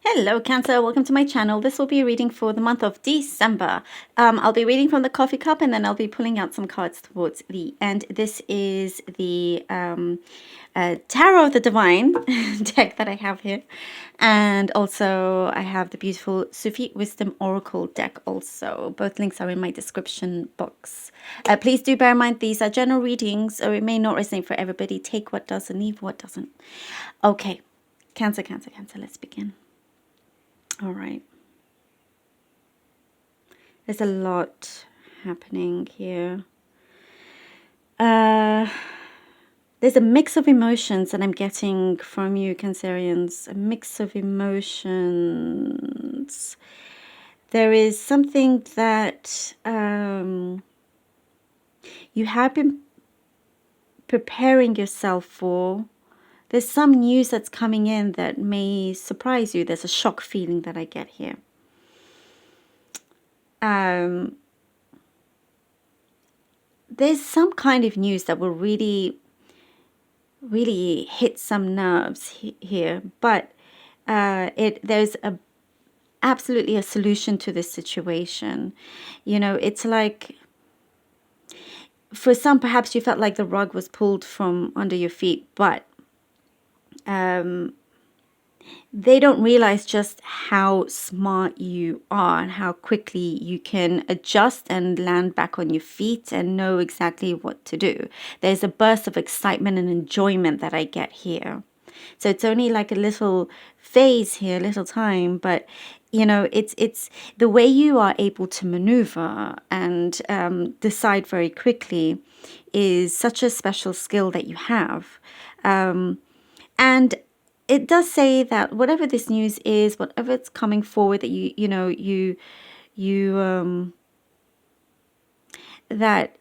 Hello, Cancer. Welcome to my channel. This will be a reading for the month of December. I'll be reading from the coffee cup and then I'll be pulling out some cards towards the end. This is the Tarot of the Divine deck that I have here. And also I have the beautiful Sufi Wisdom Oracle deck also. Both links are in my description box. Please do bear in mind these are general readings, so it may not resonate for everybody. Take what does and leave what doesn't. Okay, Cancer, Cancer, Cancer. Let's begin. All right. There's a lot happening here. There's a mix of emotions that I'm getting from you, Cancerians. A mix of emotions. There is something that you have been preparing yourself for. There's some news that's coming in that may surprise you. There's a shock feeling that I get here. There's some kind of news that will really hit some nerves here, but there's absolutely a solution to this situation. You know, it's like for some, perhaps you felt like the rug was pulled from under your feet, but they don't realize just how smart you are and how quickly you can adjust and land back on your feet and know exactly what to do. There's a burst of excitement and enjoyment that I get here. So it's only like a little phase here, little time, but you know, it's the way you are able to maneuver and decide very quickly is such a special skill that you have. And it does say that whatever this news is, whatever it's coming forward, that that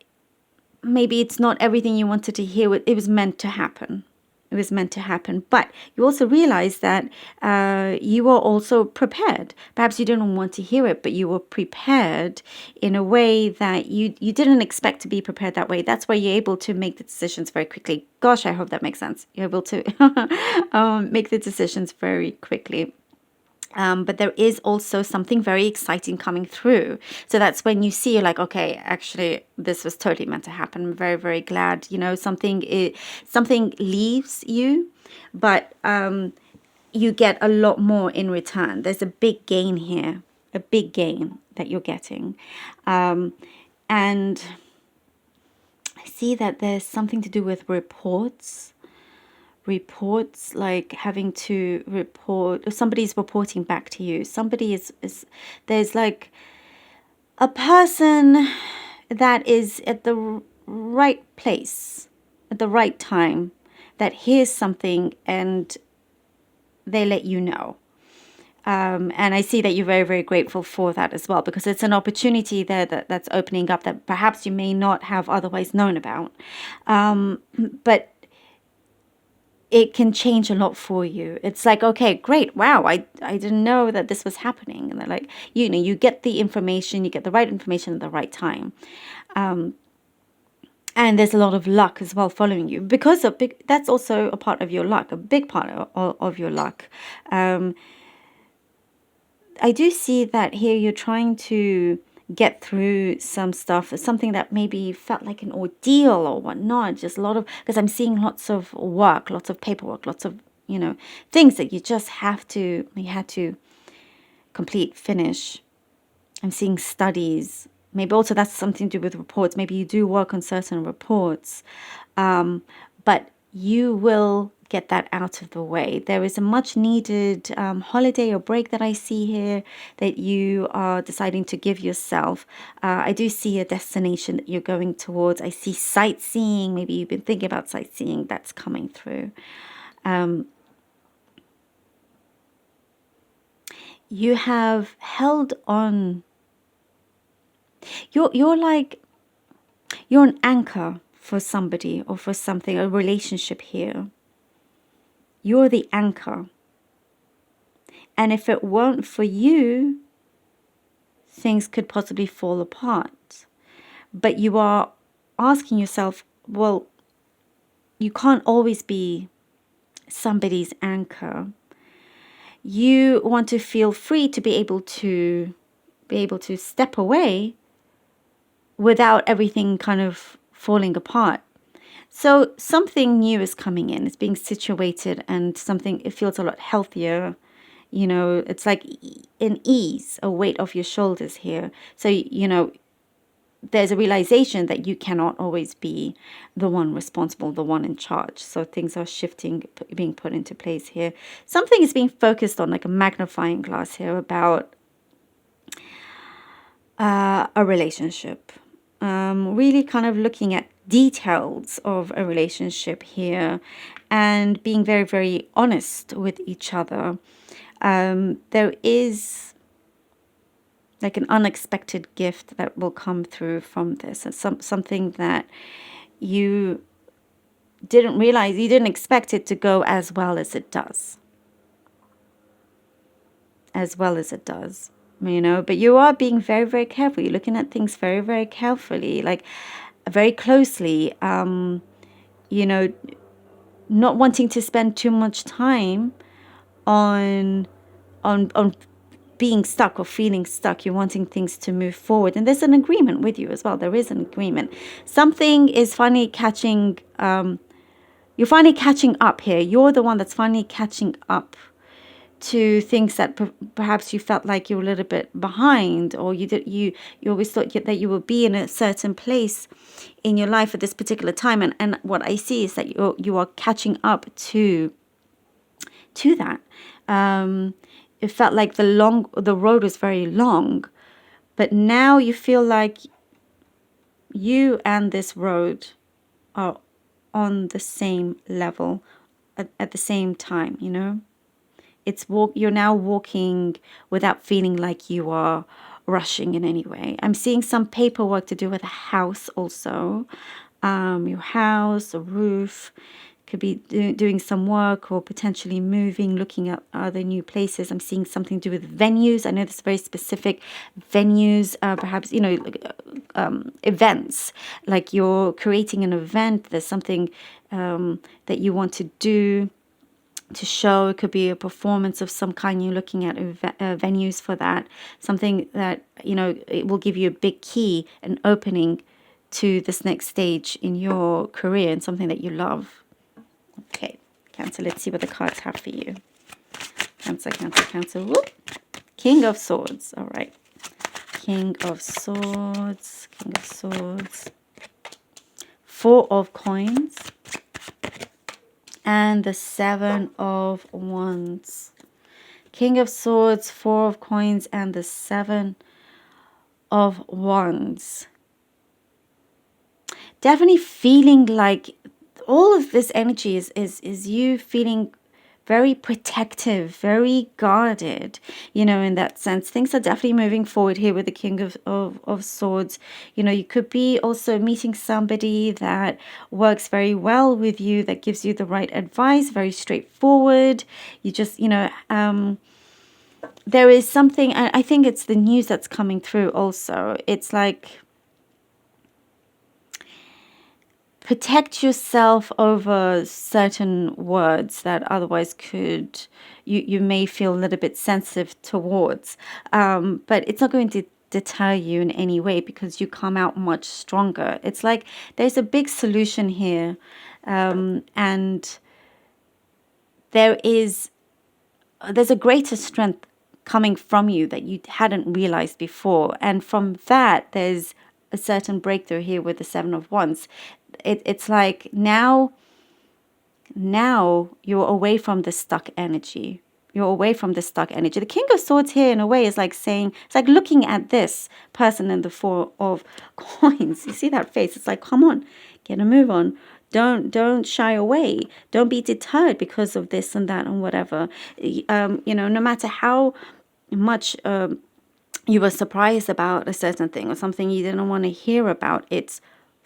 maybe it's not everything you wanted to hear. It was meant to happen. It was meant to happen. But you also realize that you were also prepared. Perhaps you didn't want to hear it, but you were prepared in a way that you didn't expect to be prepared that way. That's why you're able to make the decisions very quickly. Gosh, I hope that makes sense. You're able to make the decisions very quickly. But there is also something very exciting coming through. So that's when you see, you're like, okay, actually, this was totally meant to happen. I'm very, very glad. You know, something leaves you, but you get a lot more in return. There's a big gain here, a big gain that you're getting. And I see that there's something to do with reports, like having to report, or somebody's reporting back to you. Somebody is there's like a person that is at the right place at the right time that hears something and they let you know. And I see that you're very, very grateful for that as well, because it's an opportunity there that's opening up that perhaps you may not have otherwise known about. But it can change a lot for you. It's like, okay, great. Wow. I didn't know that this was happening. And they're like, you know, you get the information, you get the right information at the right time. And there's a lot of luck as well following you, because that's also a part of your luck, a big part of your luck. I do see that here you're trying to get through some stuff, something that maybe felt like an ordeal or whatnot. Just a lot of, because I'm seeing lots of work, lots of paperwork, lots of, you know, things that you had to complete, finish. I'm seeing studies. Maybe also that's something to do with reports. Maybe you do work on certain reports, but you will get that out of the way. There is a much needed holiday or break that I see here that you are deciding to give yourself. I do see a destination that you're going towards. I see sightseeing. Maybe you've been thinking about sightseeing. That's coming through. You have held on. You're like, you're an anchor for somebody or for something, a relationship here. You're the anchor. And if it weren't for you, things could possibly fall apart. But you are asking yourself, well, you can't always be somebody's anchor. you want to feel free to be able to step away without everything kind of falling apart. So something new is coming in. It's being situated, and something, it feels a lot healthier. It's like an ease, a weight off your shoulders here. So, there's a realization that you cannot always be the one responsible, the one in charge. So things are shifting, being put into place here. Something is being focused on, like a magnifying glass here, about a relationship. Really kind of looking at details of a relationship here and being very, very honest with each other. There is like an unexpected gift that will come through from this. It's something that you didn't realize, you didn't expect it to go as well as it does. But you are being very, very careful. You're looking at things very, very carefully, like very closely, not wanting to spend too much time on being stuck or feeling stuck. You're wanting things to move forward. And there's an agreement with you as well. There is an agreement. Something is finally catching, you're finally catching up here. You're the one that's finally catching up to things that perhaps you felt like you were a little bit behind, or you always thought that you would be in a certain place in your life at this particular time. And what I see is that you are catching up to that. It felt like the road was very long, but now you feel like you and this road are on the same level at the same time, You're now walking without feeling like you are rushing in any way. I'm seeing some paperwork to do with a house also. Your house, a roof, could be doing some work or potentially moving, looking at other new places. I'm seeing something to do with venues. I know there's very specific venues, perhaps, events, like you're creating an event. There's something that you want to do, to show. It could be a performance of some kind. You're looking at venues for that. Something that, it will give you a big key, an opening to this next stage in your career, and something that you love. Okay, Cancer, let's see what the cards have for you. Cancer. Whoop. King of Swords. All right. King of Swords. Four of Coins. And the Seven of Wands. King of Swords, Four of Coins, and the Seven of Wands. Definitely feeling like all of this energy is you feeling very protective, very guarded, in that sense. Things are definitely moving forward here with the King of Swords. You could be also meeting somebody that works very well with you, that gives you the right advice, very straightforward. You just, there is something, I think it's the news that's coming through also. It's like, protect yourself over certain words that otherwise you may feel a little bit sensitive towards. But it's not going to deter you in any way, because you come out much stronger. It's like there's a big solution here. And there's a greater strength coming from you that you hadn't realized before. And from that, there's a certain breakthrough here with the Seven of Wands. It's like now you're away from the stuck energy. The King of Swords here, in a way, is like saying, it's like looking at this person in the Four of Coins. You see that face? It's like, come on, get a move on. Don't shy away. Don't be deterred because of this and that and whatever. No matter how much you were surprised about a certain thing or something you didn't want to hear about, it's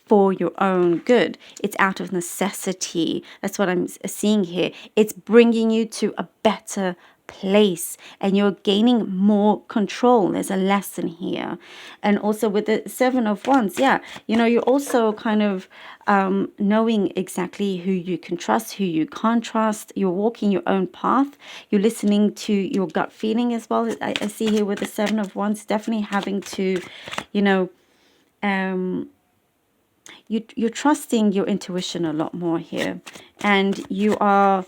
for your own good. It's out of necessity. That's what I'm seeing here. It's bringing you to a better place, and you're gaining more control. There's a lesson here. And also with the Seven of Wands, yeah, you're also kind of knowing exactly who you can trust, who you can't trust. You're walking your own path. You're listening to your gut feeling as well. I see here with the Seven of Wands, definitely having to, um, you're trusting your intuition a lot more here, and you are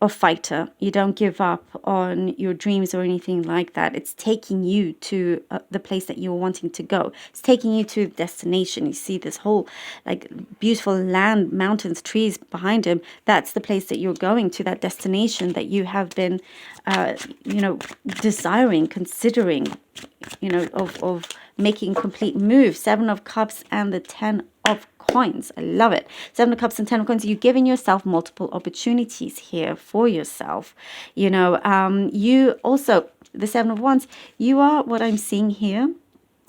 a fighter. You don't give up on your dreams or anything like that. It's taking you to the place that you're wanting to go. It's taking you to the destination. You see this whole like beautiful land, mountains, trees behind him. That's the place that you're going to, that destination that you have been, desiring, considering, of making complete moves. Seven of Cups and the Ten of Coins. I love it. Seven of Cups and Ten of Coins. You're giving yourself multiple opportunities here for yourself. You also, the Seven of Wands, you are, what I'm seeing here,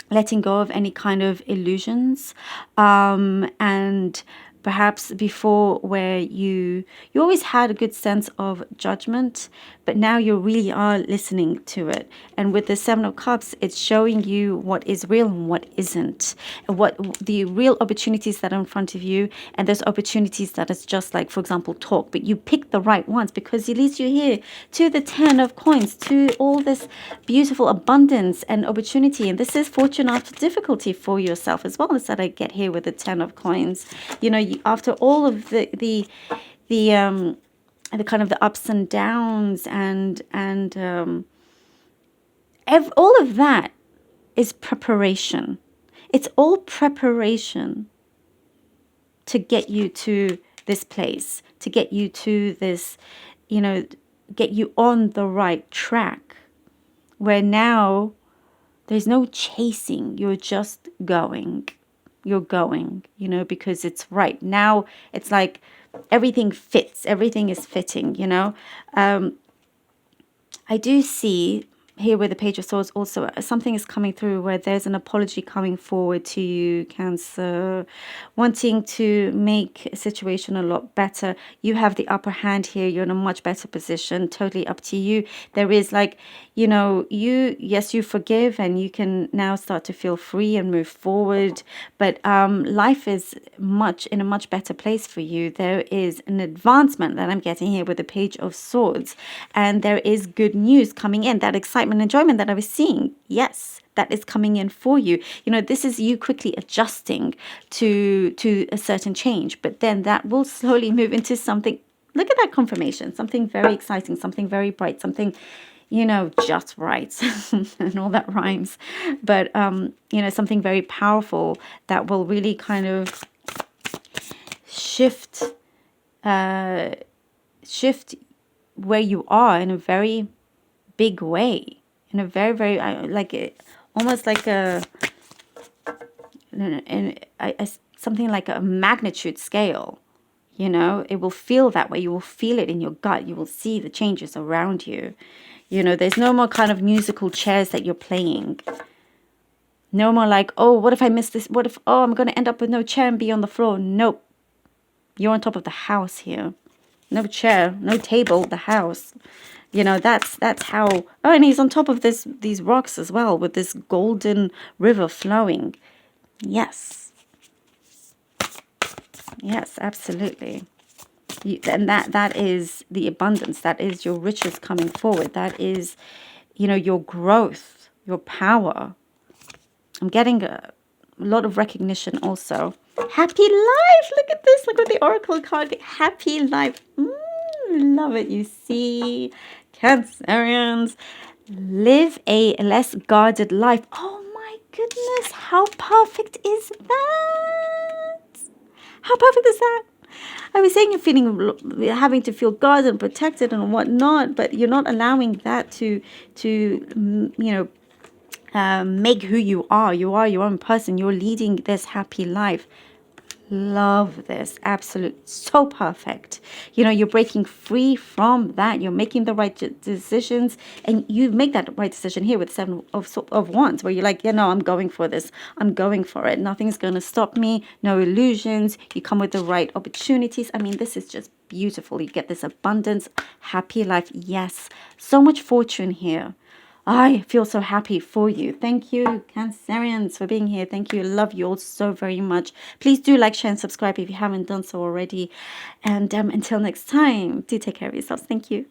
letting go of any kind of illusions, and perhaps before where you always had a good sense of judgment, but now you really are listening to it. And with the Seven of Cups, it's showing you what is real and what isn't, and what the real opportunities that are in front of you, and there's opportunities that is just like, for example, talk, but you pick the right ones because it leads you here to the Ten of Coins, to all this beautiful abundance and opportunity. And this is fortune after difficulty for yourself as well, as that I get here with the Ten of Coins. After all of the kind of the ups and downs, and all of that is preparation. It's all preparation to get you to this place, to get you to this, get you on the right track, where now there's no chasing. You're just going. You're going, because it's right. Now it's like everything fits. Everything is fitting, I do see here with the Page of Swords also something is coming through where there's an apology coming forward to you, Cancer, wanting to make a situation a lot better. You have the upper hand here. You're in a much better position. Totally up to you. There is like, you forgive, and you can now start to feel free and move forward. But life is in a much better place for you. There is an advancement that I'm getting here with the Page of Swords, and there is good news coming in. That excitement, enjoyment that I was seeing, yes, that is coming in for you. This is you quickly adjusting to a certain change, but then that will slowly move into something. Look at that confirmation, something very exciting, something very bright, something, just right. And all that rhymes. But, something very powerful that will really kind of shift where you are in a very big way, in a very, very, almost like something like a magnitude scale. It will feel that way. You will feel it in your gut. You will see the changes around you. There's no more kind of musical chairs that you're playing. No more like, oh, what if I miss this? What if, I'm going to end up with no chair and be on the floor? Nope. You're on top of the house here. No chair, no table, the house. That's how. Oh, and he's on top of these rocks as well, with this golden river flowing. Yes. Yes, absolutely. And that is the abundance. That is your riches coming forward. That is, your growth, your power. I'm getting a lot of recognition also. Happy life. Look at this. Look at the oracle card. Happy life. Love it. You see, Cancerians, live a less guarded life. Oh my goodness. How perfect is that? How perfect is that? I was saying you're having to feel guarded and protected and whatnot, but you're not allowing that to make who you are. You are your own person. You're leading this happy life. Love this. Absolute. So perfect. You know, you're breaking free from that. You're making the right decisions. And you make that right decision here with Seven of Wands, where you're like, you know, I'm going for this. I'm going for it. Nothing's going to stop me. No illusions. You come with the right opportunities. I mean, this is just beautiful. You get this abundance, happy life. Yes. So much fortune here. I feel so happy for you. Thank you, Cancerians, for being here. Thank you. Love you all so very much. Please do like, share, and subscribe if you haven't done so already. And until next time, do take care of yourselves. Thank you.